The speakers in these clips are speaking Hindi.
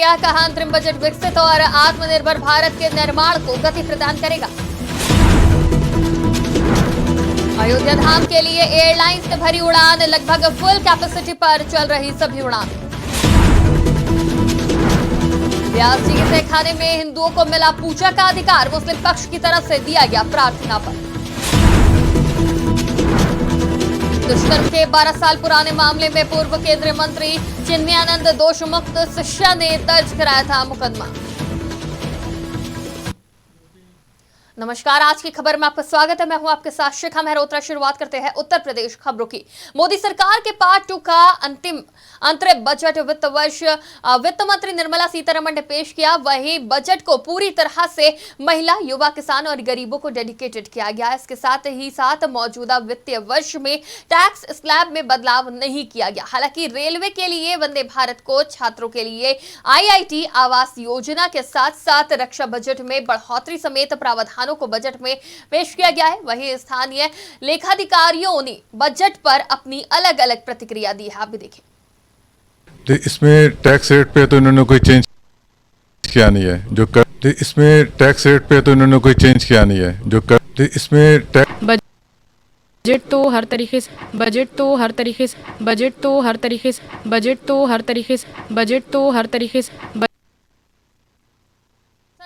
गया, कहा अंतरिम बजट विकसित और आत्मनिर्भर भारत के निर्माण को गति प्रदान करेगा। अयोध्या धाम के लिए एयरलाइंस ने भरी उड़ान, लगभग फुल कैपेसिटी पर चल रही सभी उड़ान। व्यास जी के तहखाने में हिंदुओं को मिला पूजा का अधिकार, मुस्लिम पक्ष की तरफ से दिया गया प्रार्थना पत्र। दुष्कर्म के 12 साल पुराने मामले में पूर्व केंद्रीय मंत्री चिन्मयानंद दोष मुक्त शिष्या ने दर्ज कराया था मुकदमा। नमस्कार, आज की खबर में आपका स्वागत है। मैं हूं आपके साथ शिखा मेहरोत्रा। शुरुआत करते हैं उत्तर प्रदेश खबरों की। मोदी सरकार के पार्ट 2 का अंतरिम बजट वित्त वर्ष वित्त मंत्री निर्मला सीतारमण ने पेश किया। वहीं बजट को पूरी तरह से महिला, युवा, किसान और गरीबों को डेडिकेटेड किया गया। इसके साथ ही मौजूदा वित्तीय वर्ष में टैक्स स्लैब में बदलाव नहीं किया गया। हालांकि रेलवे के लिए वंदे भारत कोच, छात्रों के लिए IIT आवास योजना के साथ साथ रक्षा बजट में बढ़ोतरी समेत प्रावधानों को बजट में पेश किया गया है। वहीं स्थानीय लेखाधिकारियों ने बजट पर अपनी अलग अलग प्रतिक्रिया दी है। आप भी देखें। तो इसमें टैक्स रेट पे तो इन्होंने कोई चेंज किया नहीं है जो कर, तो इसमें टैक्स रेट पे तो इन्होंने कोई चेंज किया नहीं है जो कर, तो इसमें बजट तो हर तरीके से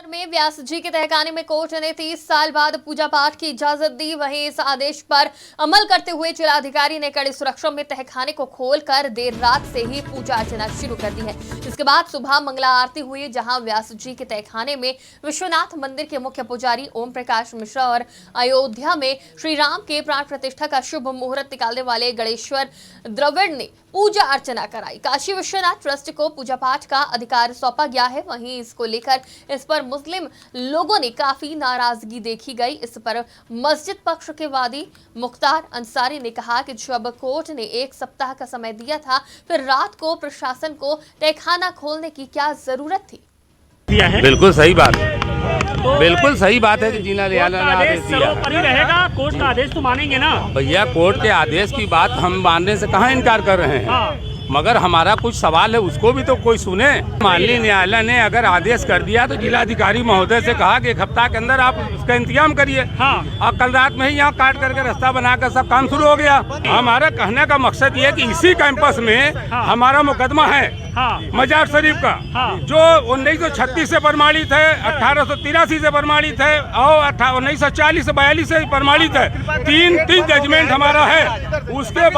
में व्यास जी के तहखाने में कोर्ट ने 30 साल बाद पूजा पाठ की इजाजत दी। वहीं इस आदेश पर अमल करते हुए जिलाधिकारी ने कड़ी सुरक्षा में तहखाने को खोलकर देर रात से ही पूजा अर्चना शुरू कर दी है। इसके बाद सुबह मंगला आरती हुई, जहां व्यास जी के तहखाने में विश्वनाथ मंदिर के मुख्य पुजारी ओम प्रकाश मिश्रा और अयोध्या में श्री राम के प्राण प्रतिष्ठा का शुभ मुहूर्त निकालने वाले गणेश्वर द्रविड़ ने पूजा अर्चना कराई। काशी विश्वनाथ ट्रस्ट को पूजा पाठ का अधिकार सौंपा गया है। वहीं इसको लेकर इस पर मुस्लिम लोगों ने काफी नाराजगी देखी गई। इस पर मस्जिद पक्ष के वादी मुख्तार अंसारी ने कहा कि जब कोर्ट ने 1 सप्ताह का समय दिया था, फिर रात को प्रशासन को तहखाना खोलने की क्या जरूरत थी। बिल्कुल सही बात है कि जिला न्यायालय ने आदेश दिया रहेगा। कोर्ट का आदेश तो मानेंगे ना भैया। कोर्ट के आदेश की बात हम मानने से कहाँ इनकार कर रहे हैं। हाँ। मगर हमारा कुछ सवाल है, उसको भी तो कोई सुने। माननीय न्यायालय ने अगर आदेश कर दिया तो जिलाधिकारी महोदय से कहा कि 1 हफ्ता के अंदर आप उसका इंतजाम करिए। हाँ। और कल रात में ही यहाँ काट करके रास्ता बनाकर सब काम शुरू हो गया। हमारा कहने का मकसद ये कि इसी कैंपस में हमारा मुकदमा है मजार शरीफ का, जो 1936 से प्रमाणित है, 1883 से प्रमाणित है और 1940 से 42 से प्रमाणित है। तीन जजमेंट हमारा है। उसके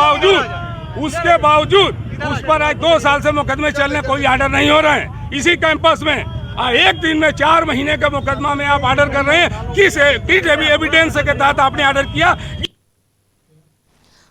बावजूद उस पर आज 2 साल से मुकदमे चलने कोई आर्डर नहीं हो रहे हैं। इसी कैंपस में 1 दिन में 4 महीने का मुकदमा में आप आर्डर कर रहे हैं। किस एविडेंस के तहत आपने आर्डर किया?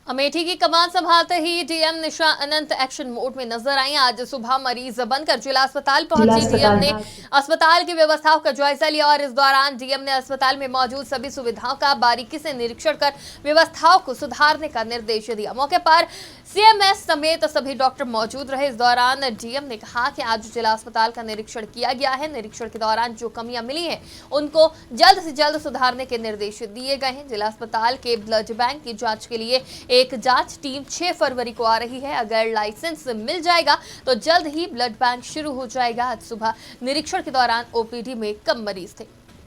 अमेठी की कमान संभालते ही डीएम निशा अनंत एक्शन मोड में नजर आई। आज सुबह मरीज बनकर जिला अस्पताल पहुंची। डीएम ने अस्पताल की व्यवस्थाओं का जायजा लिया और इस दौरान डीएम ने अस्पताल में मौजूद सभी सुविधाओं का बारीकी से निरीक्षण कर व्यवस्थाओं को सुधारने का निर्देश दिया। मौके पर CMS समेत सभी डॉक्टर मौजूद रहे। इस दौरान डीएम ने कहा कि आज जिला अस्पताल का निरीक्षण किया गया है। निरीक्षण के दौरान जो कमियां मिली हैं, उनको जल्द से जल्द सुधारने के निर्देश दिए गए हैं। जिला अस्पताल के ब्लड बैंक की जांच के लिए एक जांच टीम 6 फरवरी को आ रही है। अगर लाइसेंस मिल जाएगा तो जल्द ही ब्लड बैंक शुरू हो जाएगा। आज सुबह निरीक्षण के दौरान OPD में कम मरीज थे।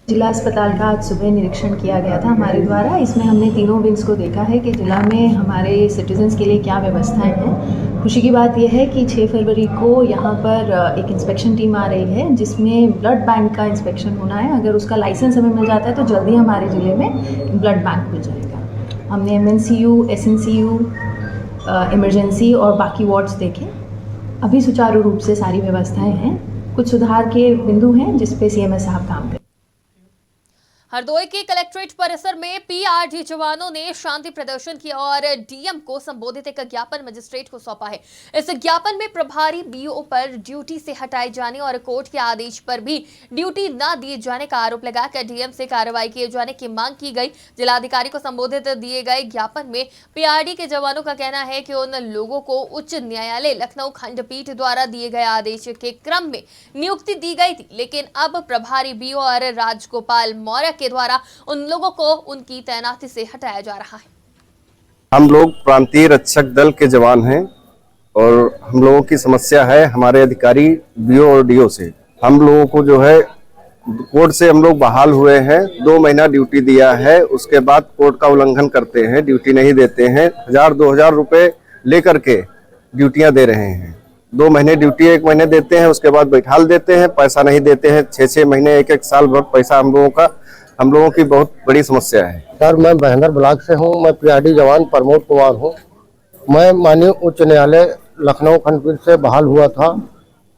जिला अस्पताल का आज सुबह निरीक्षण किया गया था हमारे द्वारा। इसमें हमने तीनों विंग्स को देखा है कि जिला में हमारे सिटीजन्स के लिए क्या व्यवस्थाएं हैं। खुशी की बात यह है कि 6 फरवरी को यहाँ पर एक इंस्पेक्शन टीम आ रही है, जिसमें ब्लड बैंक का इंस्पेक्शन होना है। अगर उसका लाइसेंस हमें मिल जाता है तो जल्दी हमारे ज़िले में ब्लड बैंक मिल जाएगा। हमने MNCU, SNCU, इमरजेंसी और बाकी वार्ड्स देखे। अभी सुचारू रूप से सारी व्यवस्थाएं हैं। कुछ सुधार के बिंदु हैं जिस पे CMS साहब काम करें। हरदोई के कलेक्ट्रेट परिसर में PRD जवानों ने शांति प्रदर्शन किया और डीएम को संबोधित एक ज्ञापन मजिस्ट्रेट को सौंपा है। इस ज्ञापन में प्रभारी BO पर ड्यूटी से हटाए जाने और कोर्ट के आदेश पर भी ड्यूटी न दिए जाने का आरोप लगाकर डीएम से कार्रवाई किए जाने की मांग की गई। जिलाधिकारी को संबोधित दिए गए ज्ञापन में PRD के जवानों का कहना है कि उन लोगों को उच्च न्यायालय लखनऊ खंडपीठ द्वारा दिए गए आदेश के क्रम में नियुक्ति दी गई थी, लेकिन अब प्रभारी BO और राजगोपाल मौर्य के द्वारा उन लोगों को उनकी तैनाती से हटाया जा रहा है। हम लोग प्रांतीय रक्षक दल के जवान हैं और हम लोगों की समस्या है हमारे अधिकारी बीओ और डीओ से। हम लोगों को जो है कोर्ट से हम लोग बहाल हुए हैं, 2 महीना ड्यूटी दिया है, उसके बाद कोर्ट का उल्लंघन करते हैं, ड्यूटी नहीं देते हैं, 1000-2000 रुपए लेकर के ड्यूटियां दे रहे हैं। 2 महीने ड्यूटी 1 महीने देते हैं, उसके बाद बैठाल देते हैं, पैसा नहीं देते हैं। 6-6 महीने 1-1 साल भर पैसा हम लोगों की बहुत बड़ी समस्या है। सर, मैं बहंदर ब्लॉक से हूँ। मैं पीआरडी जवान प्रमोद कुमार हूँ। मैं माननीय उच्च न्यायालय लखनऊ खंडपीठ से बहाल हुआ था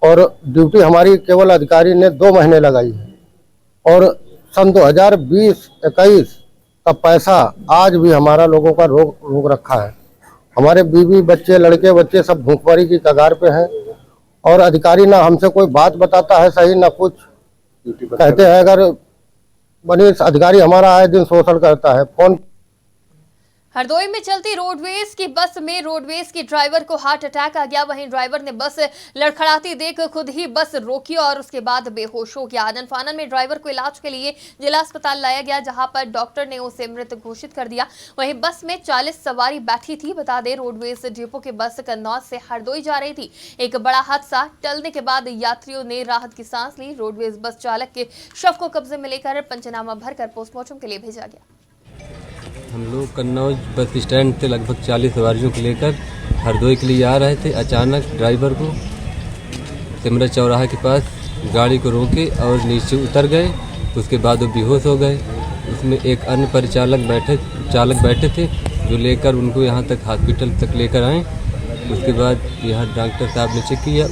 और ड्यूटी हमारी केवल अधिकारी ने 2 महीने लगाई है और सन 2020-21 का पैसा आज भी हमारा लोगों का रोक रखा है। हमारे बीवी बच्चे लड़के बच्चे सब भूखमरी की कगार पे हैं और अधिकारी ना हमसे कोई बात बताता है सही, ना कुछ कहते हैं। अगर बनी अधिकारी हमारा आए दिन शोषण करता है। फोन हरदोई में चलती रोडवेज की बस में रोडवेज के ड्राइवर को हार्ट अटैक आ गया। वहीं ड्राइवर ने बस लड़खड़ाती देख खुद ही बस रोकी और उसके बाद बेहोश हो गया। आनन फानन में ड्राइवर को इलाज के लिए जिला अस्पताल लाया गया, जहां पर डॉक्टर ने उसे मृत घोषित कर दिया। वहीं बस में 40 सवारी बैठी थी। बता दें, रोडवेज डिपो की बस कन्नौज से हरदोई जा रही थी। एक बड़ा हादसा टलने के बाद यात्रियों ने राहत की सांस ली। रोडवेज बस चालक के शव को कब्जे में लेकर पंचनामा भरकर पोस्टमार्टम के लिए भेजा गया। हम लोग कन्नौज बस स्टैंड से लगभग 40 सवारियों को लेकर हरदोई के लिए आ रहे थे। अचानक ड्राइवर को सिमरा चौराहा के पास गाड़ी को रोके और नीचे उतर गए। उसके बाद वो बेहोश हो गए। उसमें एक अन्य परिचालक बैठे थे जो लेकर उनको यहाँ तक हॉस्पिटल तक लेकर आए। उसके बाद यहाँ डॉक्टर साहब ने चेक किया,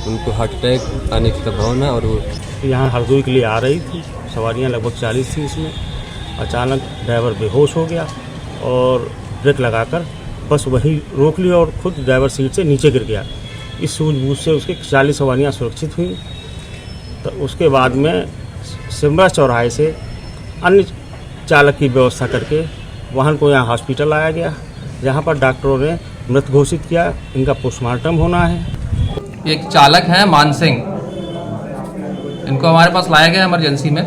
उनको हार्ट अटैक आने की संभावना और वो यहाँ हरदोई के लिए आ रही थी। सवारियाँ लगभग 40 थी। इसमें अचानक ड्राइवर बेहोश हो गया और ब्रेक लगाकर बस वहीं रोक ली और खुद ड्राइवर सीट से नीचे गिर गया। इस सूझबूझ से उसके 40 सवारियाँ सुरक्षित हुई। तो उसके बाद में सिमरा चौराहे से अन्य चालक की व्यवस्था करके वाहन को यहाँ हॉस्पिटल लाया गया, जहाँ पर डॉक्टरों ने मृत घोषित किया। इनका पोस्टमार्टम होना है। एक चालक हैं मान सिंह, इनको हमारे पास लाया गया इमरजेंसी में।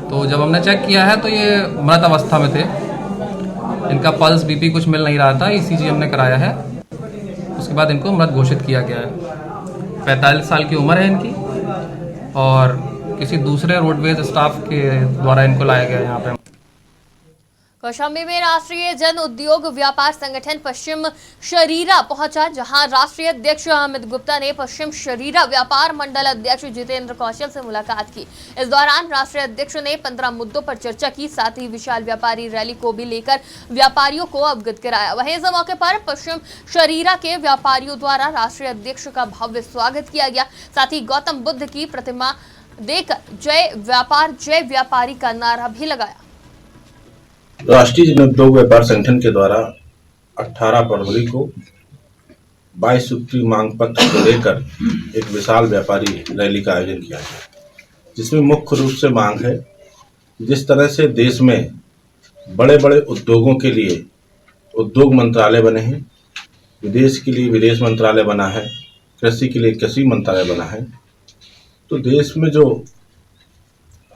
तो जब हमने चेक किया है तो ये मृत अवस्था में थे। इनका पल्स बीपी कुछ मिल नहीं रहा था, ईसीजी हमने कराया है। उसके बाद इनको मृत घोषित किया गया है। 45 साल की उम्र है इनकी और किसी दूसरे रोडवेज स्टाफ के द्वारा इनको लाया गया है यहाँ पे। कौशाम्बी में राष्ट्रीय जन उद्योग व्यापार संगठन पश्चिम शरीरा पहुंचा, जहां राष्ट्रीय अध्यक्ष अमित गुप्ता ने पश्चिम शरीरा व्यापार मंडल अध्यक्ष जितेंद्र कौशल से मुलाकात की। इस दौरान राष्ट्रीय अध्यक्ष ने 15 मुद्दों पर चर्चा की। साथ ही विशाल व्यापारी रैली को भी लेकर व्यापारियों को अवगत कराया। वहीं इस मौके पर पश्चिम शरीरा के व्यापारियों द्वारा राष्ट्रीय अध्यक्ष का भव्य स्वागत किया गया। साथ ही गौतम बुद्ध की प्रतिमा देकर जय व्यापार जय व्यापारी का नारा भी लगाया। राष्ट्रीय जन उद्योग व्यापार संगठन के द्वारा 18 फरवरी को 22 सूत्री मांग पत्र को लेकर एक विशाल व्यापारी रैली का आयोजन किया गया, जिसमें मुख्य रूप से मांग है जिस तरह से देश में बड़े बड़े उद्योगों के लिए उद्योग मंत्रालय बने हैं, विदेश के लिए विदेश मंत्रालय बना है, कृषि के लिए कृषि मंत्रालय बना है, तो देश में जो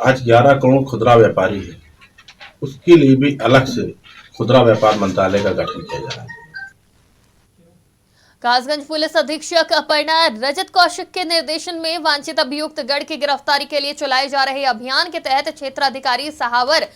आज 11 करोड़ खुदरा व्यापारी है उसके लिए भी अलग से खुदरा व्यापार मंत्रालय का गठन किया जा रहा है। कासगंज पुलिस अधीक्षक अपर्णा रजत कौशिक के निर्देशन में वांछित अभियुक्त गढ़ की गिरफ्तारी के लिए चलाए जा रहे अभियान के तहत क्षेत्राधिकारी सहावर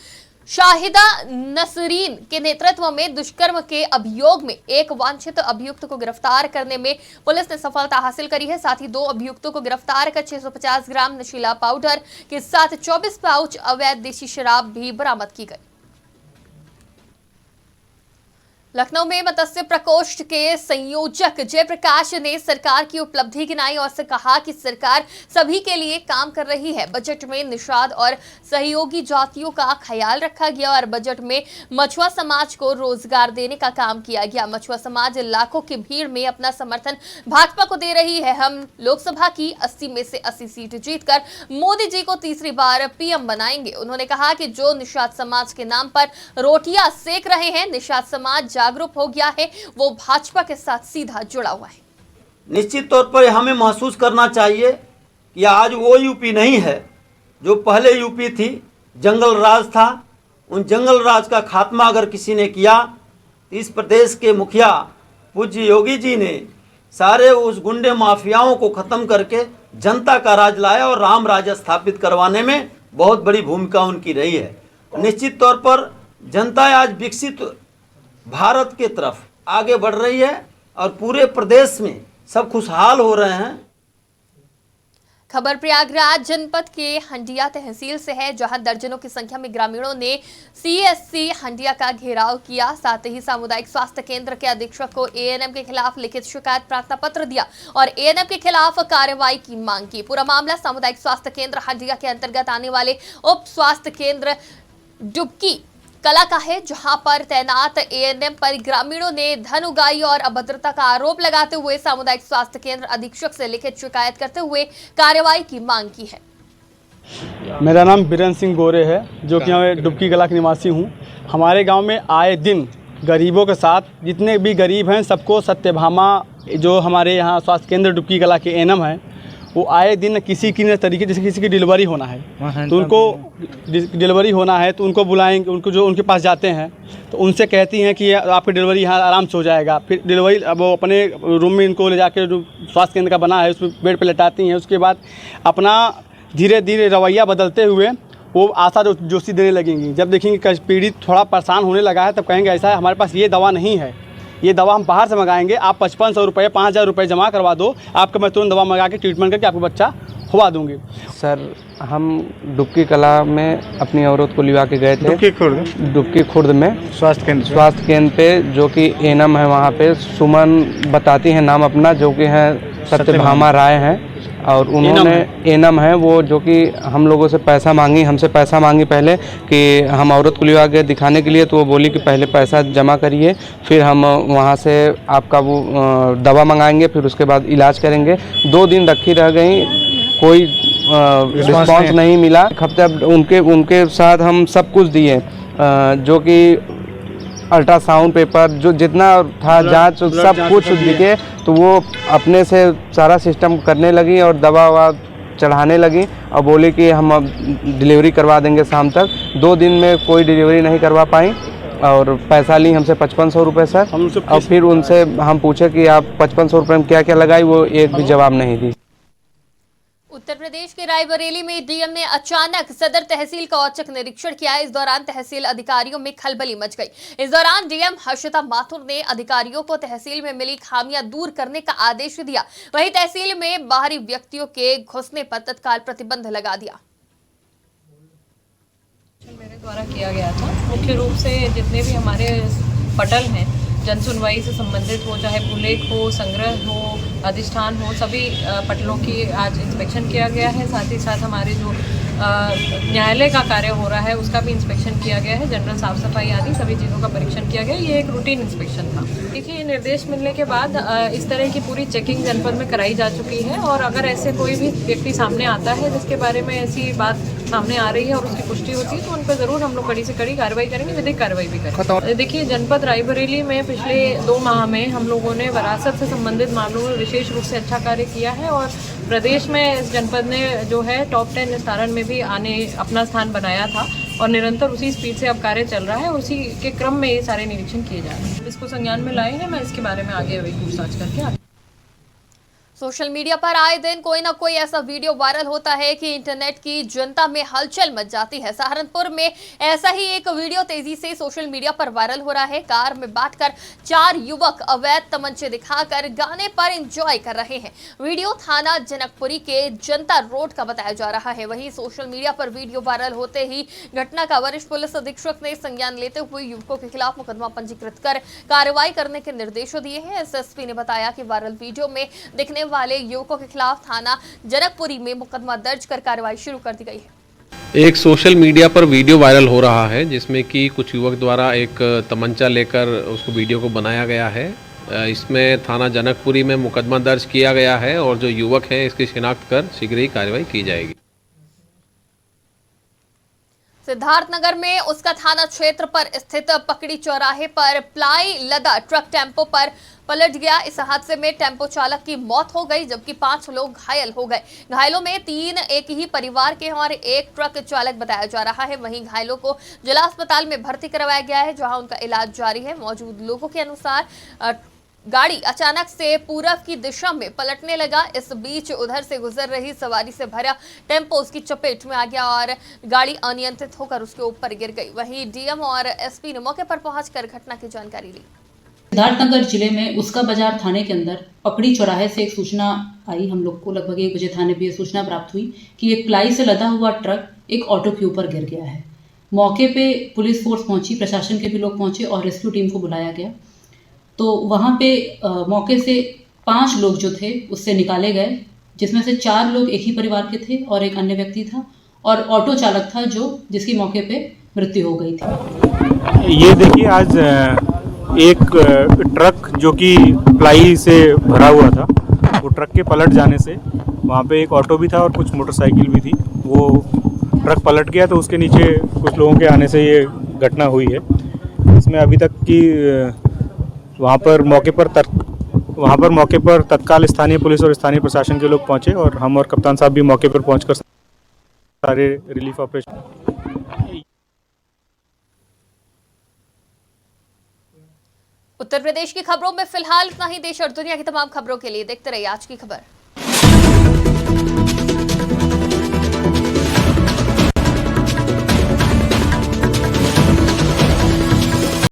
शाहिदा नसरीन के नेतृत्व में दुष्कर्म के अभियोग में एक वांछित अभियुक्त को गिरफ्तार करने में पुलिस ने सफलता हासिल करी है। साथ ही 2 अभियुक्तों को गिरफ्तार कर 650 ग्राम नशीला पाउडर के साथ 24 पाउच अवैध देशी शराब भी बरामद की गई। लखनऊ में मत्स्य प्रकोष्ठ के संयोजक जयप्रकाश ने सरकार की उपलब्धि गिनाई और से कहा कि सरकार सभी के लिए काम कर रही है। बजट में निषाद और सहयोगी जातियों का ख्याल रखा गया और बजट में मछुआ समाज को रोजगार देने का काम किया गया। मछुआ समाज लाखों की भीड़ में अपना समर्थन भाजपा को दे रही है। हम लोकसभा की 80 में से 80 सीट जीतकर मोदी जी को तीसरी बार पीएम बनाएंगे। उन्होंने कहा कि जो निषाद समाज के नाम पर रोटियां सेक रहे हैं, निषाद समाज जागरूक हो गया है, वो भाजपा के साथ सीधा जुड़ा हुआ है। निश्चित तौर पर हमें महसूस करना चाहिए कि आज वो यूपी नहीं है जो पहले यूपी थी, जंगल राज था। उन जंगल राज का खात्मा अगर किसी ने किया तो इस प्रदेश के मुखिया पूज्य योगी जी ने सारे उस गुंडे माफियाओं को खत्म करके जनता का राज लाया और राम राज्य स्थापित करवाने में बहुत बड़ी भूमिका उनकी रही है। निश्चित तौर पर जनता आज विकसित भारत के तरफ आगे बढ़ रही है और पूरे प्रदेश में सब खुशहाल हो रहे हैं। खबर प्रयागराज जनपद के हंडिया तहसील से है, जहां दर्जनों की संख्या में ग्रामीणों ने सीएससी हंडिया का घेराव किया। साथ ही सामुदायिक स्वास्थ्य केंद्र के अधीक्षक को एएनएम के खिलाफ लिखित शिकायत प्रार्थना पत्र दिया और एएनएम के खिलाफ कार्रवाई की मांग की। पूरा मामला सामुदायिक स्वास्थ्य केंद्र हंडिया के अंतर्गत आने वाले उप स्वास्थ्य केंद्र डुबकी कला का है, जहां पर तैनात एएनएम पर ग्रामीणों ने धन उगाही और अभद्रता का आरोप लगाते हुए सामुदायिक स्वास्थ्य केंद्र अधीक्षक से लिखित शिकायत करते हुए कार्रवाई की मांग की है। मेरा नाम बीरेन सिंह गोरे है, जो कि यहाँ डुबकी कला के निवासी हूँ। हमारे गांव में आए दिन गरीबों के साथ जितने भी गरीब हैं सबको सत्यभामा जो हमारे यहाँ स्वास्थ्य केंद्र डुबकी कला के एएनएम है, वो आए दिन किसी की तरीके जैसे किसी की डिलीवरी होना है तो उनको डिलीवरी होना है तो उनको बुलाएंगे, उनको जो उनके पास जाते हैं तो उनसे कहती हैं कि आपकी डिलीवरी यहाँ आराम से हो जाएगा। फिर डिलीवरी अब वो अपने रूम में इनको ले जाकर जो स्वास्थ्य केंद्र का बना है उसमें बेड पे लेटाती हैं। उसके बाद अपना धीरे धीरे रवैया बदलते हुए वो आशा जोशी देने लगेंगी। जब देखेंगे कि पीड़ित थोड़ा परेशान होने लगा है तब कहेंगे ऐसा है हमारे पास ये दवा नहीं है, ये दवा हम बाहर से मंगाएंगे, आप 5500 रुपये 5000 रुपये जमा करवा दो, आपका मैं तुरंत दवा मंगा के ट्रीटमेंट करके आपको बच्चा हुआ दूंगी। सर हम डुबकी कला में अपनी औरत को लिवा के गए थे, डुबकी खुर्द में स्वास्थ्य केंद्र पे जो कि एएनएम है, वहाँ पे सुमन बताती हैं नाम अपना, जो कि हैं सत्यभामा राय हैं और उन्होंने एएनएम है वो, जो कि हम लोगों से पैसा मांगी, हमसे पैसा मांगी पहले कि हम औरत को लिवा गए दिखाने के लिए, तो वो बोली कि पहले पैसा जमा करिए फिर हम वहाँ से आपका वो दवा मंगाएंगे, फिर उसके बाद इलाज करेंगे। 2 दिन रखी रह गई, कोई रिस्पांस नहीं मिला। हफ्ते उनके साथ हम सब कुछ दिए, जो कि अल्ट्रासाउंड पेपर जो जितना था जांच सब कुछ दिखे, तो वो अपने से सारा सिस्टम करने लगी और दवा ववा चढ़ाने लगी और बोली कि हम अब डिलीवरी करवा देंगे शाम तक। 2 दिन में कोई डिलीवरी नहीं करवा पाई और पैसा ली हमसे 5500 रुपये सर। और फिर उनसे हम पूछे कि आप 5500 रुपये में क्या क्या लगाई, वो एक भी जवाब नहीं दी। उत्तर प्रदेश के रायबरेली में डीएम ने अचानक सदर तहसील का औचक निरीक्षण किया। इस दौरान तहसील अधिकारियों में खलबली मच गई। इस दौरान डीएम हर्षिता माथुर ने अधिकारियों को तहसील में मिली खामियां दूर करने का आदेश दिया। वहीं तहसील में बाहरी व्यक्तियों के घुसने पर तत्काल प्रतिबंध लगा दिया। मेरे द्वारा किया गया था, मुख्य रूप से जितने भी हमारे पटल हैं जन सुनवाई से संबंधित हो, चाहे भूलेख हो, संग्रह हो, अधिष्ठान हो, सभी पटलों की आज इंस्पेक्शन किया गया है। साथ ही साथ हमारे जो न्यायालय का कार्य हो रहा है उसका भी इंस्पेक्शन किया गया है। जनरल साफ सफाई आदि सभी चीज़ों का परीक्षण किया गया। ये एक रूटीन इंस्पेक्शन था। देखिए, ये निर्देश मिलने के बाद इस तरह की पूरी चेकिंग जनपद में कराई जा चुकी है और अगर ऐसे कोई भी व्यक्ति सामने आता है जिसके बारे में ऐसी बात सामने आ रही है और उसकी पुष्टि होती है तो उन पर ज़रूर हम लोग कड़ी से कड़ी कार्रवाई करेंगे, विधिक कार्रवाई भी करेंगे। देखिए, जनपद रायबरेली में पिछले 2 माह में हम लोगों ने विरासत से संबंधित मामलों में विशेष रूप से अच्छा कार्य किया है और प्रदेश में इस जनपद ने जो है टॉप 10 निस्तारण में भी आने अपना स्थान बनाया था और निरंतर उसी स्पीड से अब कार्य चल रहा है। उसी के क्रम में ये सारे निरीक्षण किए जा रहे हैं। इसको संज्ञान में लाए हैं, मैं इसके बारे में आगे अभी पूछताछ करके सोशल मीडिया पर आए दिन कोई ना कोई ऐसा वीडियो वायरल होता है कि इंटरनेट की जनता में हलचल मच जाती है। सहारनपुर में ऐसा ही एक वीडियो तेजी से सोशल मीडिया पर वायरल हो रहा है। कार में बैठकर 4 युवक अवैध तमंचे दिखाकर गाने पर एंजॉय कर रहे हैं। वीडियो थाना जनकपुरी के जनता रोड का बताया जा रहा है। वहीं सोशल मीडिया पर वीडियो वायरल होते ही घटना का वरिष्ठ पुलिस अधीक्षक ने संज्ञान लेते हुए युवकों के खिलाफ मुकदमा पंजीकृत कर कार्रवाई करने के निर्देश दिए हैं। एसएसपी ने बताया कि वायरल वीडियो में दिखने वाले युवकों के खिलाफ थाना जनकपुरी में मुकदमा दर्ज कर कार्रवाई शुरू कर दी गई है। एक सोशल मीडिया पर वीडियो वायरल हो रहा है जिसमें कि कुछ युवक द्वारा एक तमंचा लेकर उसको वीडियो को बनाया गया है। इसमें थाना जनकपुरी में मुकदमा दर्ज किया गया है और जो युवक है इसकी शिनाख्त कर शीघ्र ही कार्रवाई की जाएगी। सिद्धार्थनगर में उसका थाना क्षेत्र पर स्थित पकड़ी चौराहे पर प्लाई लदा ट्रक टेम्पो पर पलट गया। इस हादसे में टेम्पो चालक की मौत हो गई जबकि 5 लोग घायल हो गए। घायलों में 3 एक ही परिवार के हैं और 1 ट्रक चालक बताया जा रहा है। वहीं घायलों को जिला अस्पताल में भर्ती करवाया गया है जहां उनका इलाज जारी है। मौजूद लोगों के अनुसार गाड़ी अचानक से पूरब की दिशा में पलटने लगा। इस बीच उधर से गुजर रही सवारी से भरा टेम्पो उसकी चपेट में आ गया और गाड़ी अनियंत्रित होकर उसके ऊपर गिर गई। वहीं डीएम और एसपी ने मौके पर पहुंचकर घटना की जानकारी ली। सिद्धार्थनगर जिले में उसका बाजार थाने के अंदर पकड़ी चौराहे से एक सूचना आई। हम लोग को लगभग 1 बजे थाने पे यह सूचना प्राप्त हुई कि एक प्लाई से लदा हुआ ट्रक एक ऑटो के ऊपर गिर गया है। मौके पे पुलिस फोर्स पहुंची, प्रशासन के भी लोग पहुंचे और रेस्क्यू टीम को बुलाया गया। तो वहाँ पे मौके से 5 लोग जो थे उससे निकाले गए, जिसमें से 4 लोग एक ही परिवार के थे और एक अन्य व्यक्ति था और ऑटो चालक था जिसकी मौके पे मृत्यु हो गई थी। ये देखिए, आज एक ट्रक जो कि प्लाई से भरा हुआ था, वो ट्रक के पलट जाने से वहाँ पे एक ऑटो भी था और कुछ मोटरसाइकिल भी थी। वो ट्रक पलट गया तो उसके नीचे कुछ लोगों के आने से ये घटना हुई है। इसमें अभी तक की वहाँ पर मौके पर तत्काल स्थानीय पुलिस और स्थानीय प्रशासन के लोग पहुँचे और हम और कप्तान साहब भी मौके पर पहुँचकर सारे रिलीफ ऑपरेशन। उत्तर प्रदेश की खबरों में फिलहाल इतना ही। देश और दुनिया की तमाम खबरों के लिए देखते रहिए आज की खबर।